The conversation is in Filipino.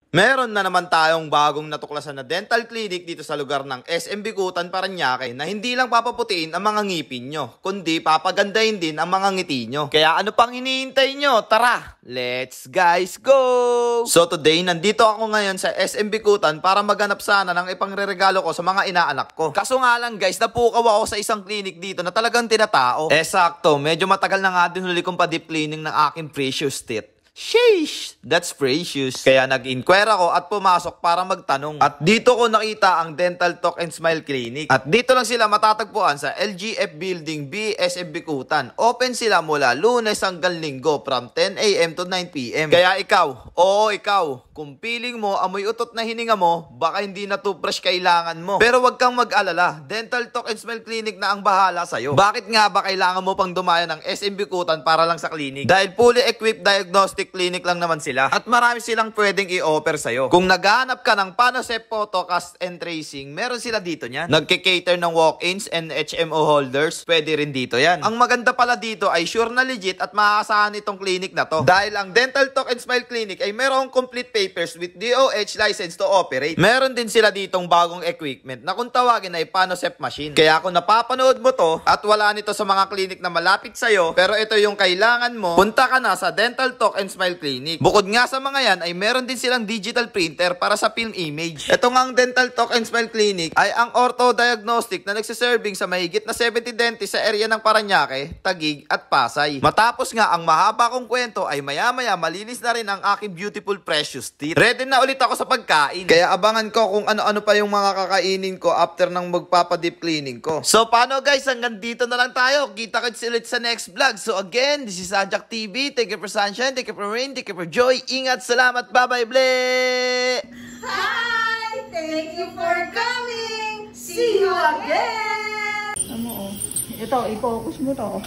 Meron na naman tayong bagong natuklasan na dental clinic dito sa lugar ng SM Bikutan, Parañaque na hindi lang papaputiin ang mga ngipin nyo, kundi papagandahin din ang mga ngiti nyo. Kaya ano pang hinihintay nyo? Tara, let's guys go! So today, nandito ako ngayon sa SM Bikutan para maghanap sana ng ipangreregalo ko sa mga inaanak ko. Kaso nga lang guys, napukaw ako sa isang clinic dito na talagang tinatao. Sakto, medyo matagal na nga din huli kong pa-deep cleaning ng aking precious teeth. Sheesh! That's precious. Kaya nag-inquire ako at pumasok para magtanong. At dito ko nakita ang Dental Talk and Smile Clinic. At dito lang sila matatagpuan sa LGF Building B, SM Bikutan. Open sila mula Lunes hanggang Linggo from 10 AM to 9 PM. Kaya ikaw, kung feeling mo amoy utot na hininga mo, baka hindi na toothbrush kailangan mo. Pero wag kang mag-alala. Dental Talk and Smile Clinic na ang bahala sa'yo. Bakit nga ba kailangan mo pang dumaya ng SM Bikutan para lang sa clinic? Dahil fully equipped diagnostic clinic lang naman sila. At marami silang pwedeng i-offer sa'yo. Kung naghahanap ka ng Panosep Photo Cast and Tracing, meron sila dito niyan. Nagke-cater ng walk-ins and HMO holders, pwede rin dito yan. Ang maganda pala dito ay sure na legit at maaasahan itong clinic na to. Dahil ang Dental Talk and Smile Clinic ay merong complete papers with DOH license to operate. Meron din sila ditong bagong equipment na kung tawagin ay Panosep machine. Kaya kung napapanood mo to at wala nito sa mga clinic na malapit sa'yo, pero ito yung kailangan mo, punta ka na sa Dental Talk and Smile Clinic. Bukod nga sa mga yan ay meron din silang digital printer para sa film image. Ito nga ang Dental Talk and Smile Clinic ay ang ortho diagnostic na nagsiserving sa mahigit na 70 dentist sa area ng Parañaque, Taguig at Pasay. Matapos nga ang mahaba kong kwento ay maya-maya malinis na rin ang aking beautiful precious teeth. Ready na ulit ako sa pagkain. Kaya abangan ko kung ano-ano pa yung mga kakainin ko after ng magpapa-deep cleaning ko. So paano guys, hanggang dito na lang tayo. Kita-kits ulit sa next vlog. So again, this is Ajak TV. Thank you for sunshine, thank you for rain, thank you for joy. Ingat, salamat, bye-bye, ble! Hi! Thank you for coming! See you again! Ano ito, i-focus mo to.